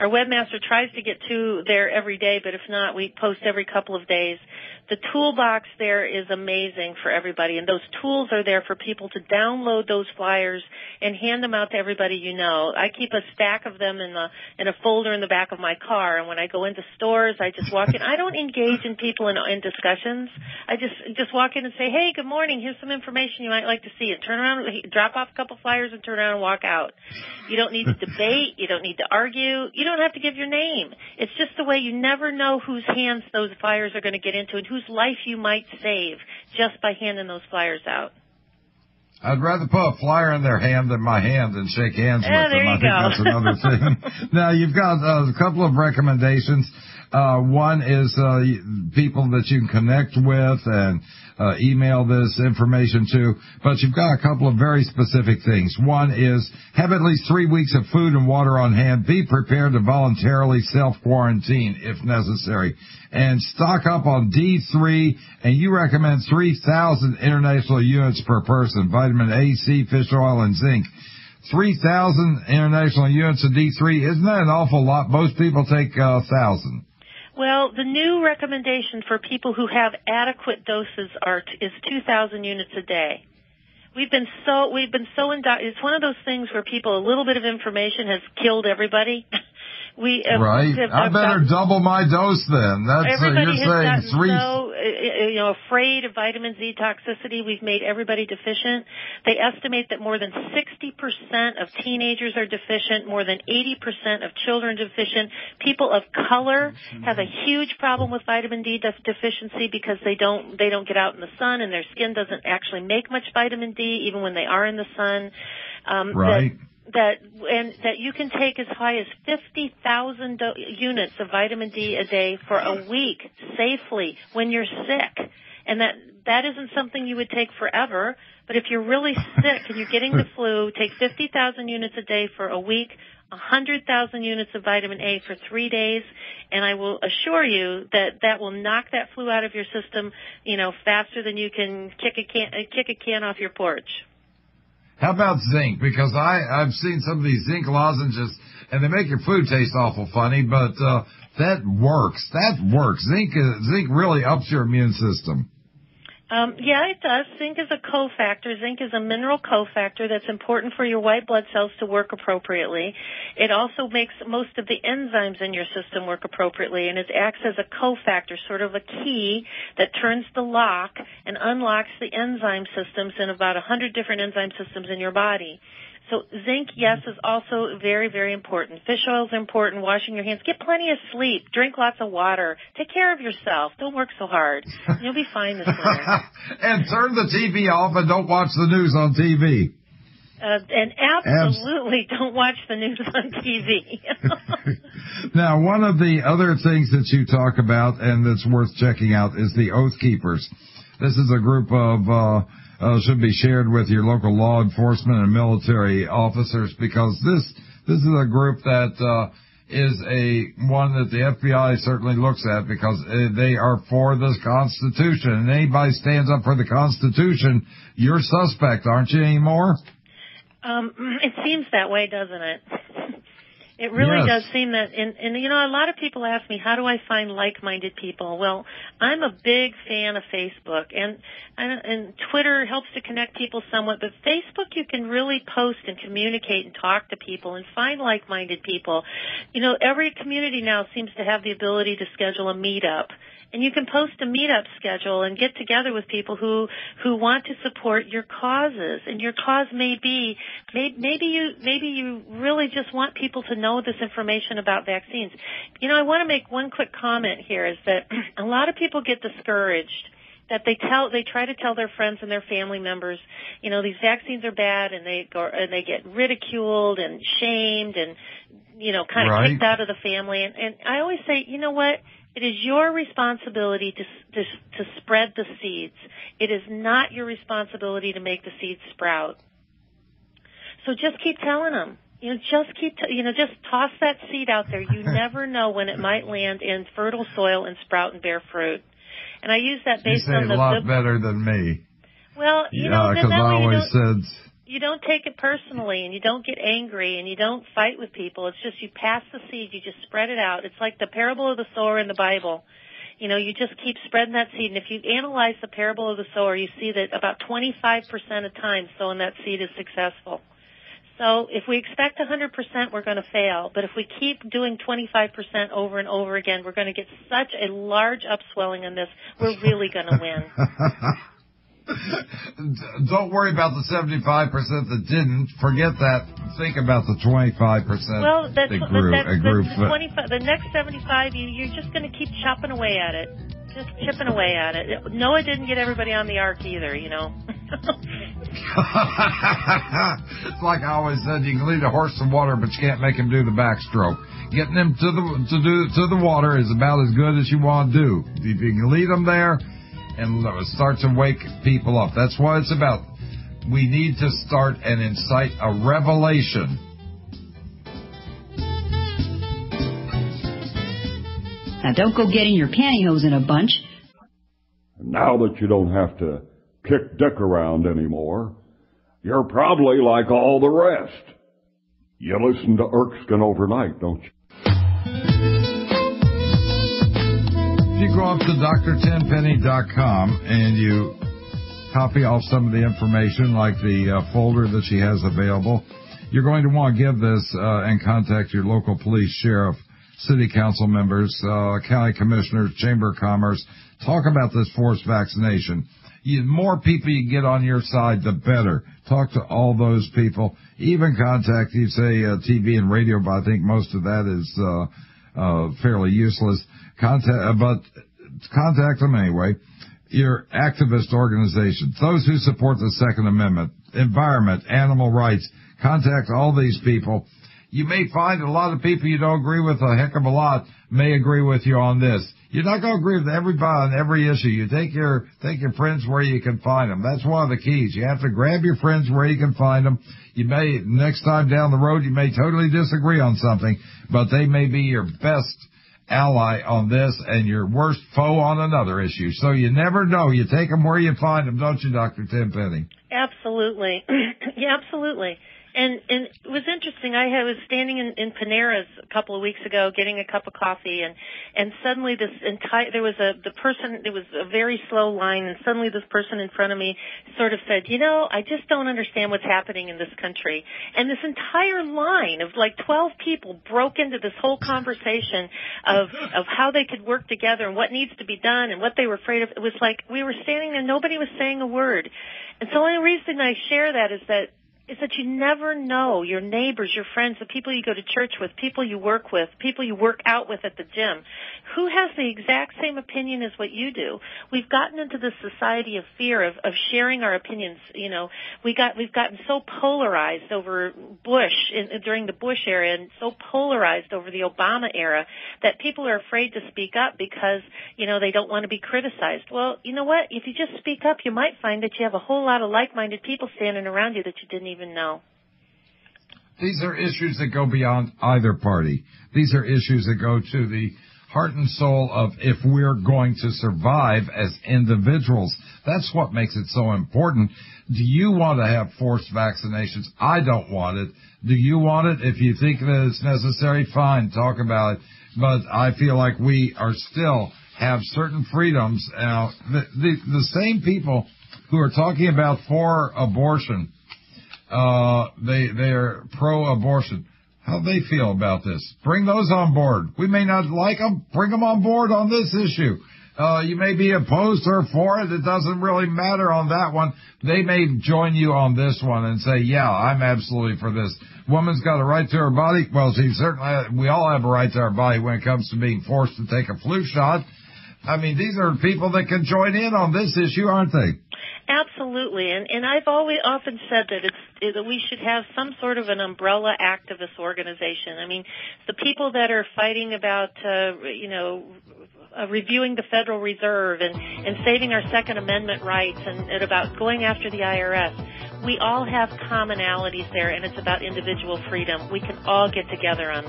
Our webmaster tries to get to there every day, but if not, we post every couple of days. The toolbox there is amazing for everybody, and those tools are there for people to download those flyers and hand them out to everybody you know. I keep a stack of them in a folder in the back of my car, and when I go into stores, I just walk in. I don't engage in people in discussions. I just walk in and say, hey, good morning, here's some information you might like to see, and turn around, drop off a couple flyers and turn around and walk out. You don't need to debate. You don't need to argue. You don't have to give your name. It's just the way you never know whose hands those flyers are going to get into and whose life you might save just by handing those flyers out. I'd rather put a flyer in their hand than my hand and shake hands with them. I think that's another thing. Now, you've got a couple of recommendations. One is people that you can connect with and email this information to, but you've got a couple of very specific things. One is have at least 3 weeks of food and water on hand. Be prepared to voluntarily self-quarantine if necessary. And stock up on D3, and you recommend 3,000 international units per person, vitamin A, C, fish oil, and zinc. 3,000 international units of D3, isn't that an awful lot? Most people take 1,000. Well, the new recommendation for people who have adequate doses is 2,000 units a day. We've been so it's one of those things where a little bit of information has killed everybody. Right. I better double my dose then. That's everybody you're saying has gotten so afraid of vitamin Z toxicity. We've made everybody deficient. They estimate that more than 60% of teenagers are deficient, more than 80% of children are deficient. People of color have a huge problem with vitamin D deficiency because they don't get out in the sun and their skin doesn't actually make much vitamin D even when they are in the sun. Right. That you can take as high as 50,000 units of vitamin D a day for a week safely when you're sick. And that isn't something you would take forever, but if you're really sick and you're getting the flu, take 50,000 units a day for a week, 100,000 units of vitamin A for 3 days, and I will assure you that will knock that flu out of your system, faster than you can kick a can off your porch. How about zinc? Because I've seen some of these zinc lozenges, and they make your food taste awful funny, but that works. Zinc really ups your immune system. Yeah, it does. Zinc is a cofactor. Zinc is a mineral cofactor that's important for your white blood cells to work appropriately. It also makes most of the enzymes in your system work appropriately, and it acts as a cofactor, sort of a key that turns the lock and unlocks the enzyme systems in about 100 different enzyme systems in your body. So zinc, yes, is also very, very important. Fish oil is important. Washing your hands. Get plenty of sleep. Drink lots of water. Take care of yourself. Don't work so hard. You'll be fine this winter. And turn the TV off and don't watch the news on TV. And absolutely don't watch the news on TV. Now, one of the other things that you talk about and that's worth checking out is the Oath Keepers. This is a group of should be shared with your local law enforcement and military officers because this is a group that is one that the FBI certainly looks at because they are for this Constitution. And anybody stands up for the Constitution, you're suspect, aren't you anymore? It seems that way, doesn't it? It really does seem that, and a lot of people ask me, how do I find like-minded people? Well, I'm a big fan of Facebook, and Twitter helps to connect people somewhat, but Facebook you can really post and communicate and talk to people and find like-minded people. Every community now seems to have the ability to schedule a meetup. And you can post a meetup schedule and get together with people who want to support your causes. And your cause may be, maybe you really just want people to know this information about vaccines. I want to make one quick comment here is that a lot of people get discouraged that they try to tell their friends and their family members, these vaccines are bad, and they get ridiculed and shamed and, kind of kicked out of the family. And I always say, you know what? It is your responsibility to spread the seeds. It is not your responsibility to make the seeds sprout. So just keep telling them. Just toss that seed out there. You never know when it might land in fertile soil and sprout and bear fruit. And I use that based on the... You say a lot better than me. Well, because I always said... You don't take it personally, and you don't get angry, and you don't fight with people. It's just you pass the seed, you just spread it out. It's like the parable of the sower in the Bible. You know, you just keep spreading that seed, and if you analyze the parable of the sower, you see that about 25% of time sowing that seed is successful. So if we expect 100%, we're going to fail. But if we keep doing 25% over and over again, we're going to get such a large upswelling in this, we're really going to win. Don't worry about the 75% that didn't. Forget that. Think about the 25% well, that's, that grew. The next 75, you're just going to keep chopping away at it. Just chipping away at it. Noah didn't get everybody on the ark either, you know. It's like I always said, you can lead a horse to water, but you can't make him do the backstroke. Getting him to the water is about as good as you want to do. If you can lead them there and start to wake people up. That's what it's about. We need to start and incite a revelation. Now, don't go getting your pantyhose in a bunch. Now that you don't have to kick Dick around anymore, you're probably like all the rest. You listen to Erskine overnight, don't you? If you go up to drtenpenny.com and you copy off some of the information, like the folder that she has available, you're going to want to give this and contact your local police, sheriff, city council members, county commissioners, chamber of commerce. Talk about this forced vaccination. The more people you get on your side, the better. Talk to all those people. Even contact, you say, TV and radio, but I think most of that is fairly useless. But contact them anyway. Your activist organizations, those who support the Second Amendment, environment, animal rights. Contact all these people. You may find a lot of people you don't agree with a heck of a lot may agree with you on this. You're not going to agree with everybody on every issue. You take your friends where you can find them. That's one of the keys. You have to grab your friends where you can find them. You may, next time down the road, you may totally disagree on something, but they may be your best ally on this and your worst foe on another issue. So you never know. You take them where you find them, don't you, Dr. Tenpenny? Absolutely. Yeah, absolutely. And it was interesting. I was standing in Panera's a couple of weeks ago getting a cup of coffee, and suddenly there was a very slow line, and suddenly this person in front of me sort of said, you know, I just don't understand what's happening in this country. And this entire line of like 12 people broke into this whole conversation of how they could work together and what needs to be done and what they were afraid of. It was like we were standing there, nobody was saying a word. And so the only reason I share that is that you never know your neighbors, your friends, the people you go to church with, people you work with, people you work out with at the gym, who has the exact same opinion as what you do. We've gotten into this society of fear of sharing our opinions. You know, we've gotten so polarized over Bush during the Bush era, and so polarized over the Obama era that people are afraid to speak up because, you know, they don't want to be criticized. Well, you know what? If you just speak up, you might find that you have a whole lot of like-minded people standing around you that you didn't even know. These are issues that go beyond either party. These are issues that go to the heart and soul of if we're going to survive as individuals. That's what makes it so important. Do you want to have forced vaccinations? I don't want it. Do you want it? If you think that it's necessary, fine, talk about it. But I feel like we are still have certain freedoms. Now, the same people who are talking about for abortion, they're pro-abortion. How do they feel about this? Bring those on board. We may not like them. Bring them on board on this issue. You may be opposed or for it. It doesn't really matter on that one. They may join you on this one and say, yeah, I'm absolutely for this. Woman's got a right to her body. Well, we all have a right to our body when it comes to being forced to take a flu shot. I mean, these are people that can join in on this issue, aren't they? Absolutely, and I've often said that we should have some sort of an umbrella activist organization. I mean, the people that are fighting about, reviewing the Federal Reserve and saving our Second Amendment rights and about going after the IRS, we all have commonalities there, and it's about individual freedom. We can all get together on this.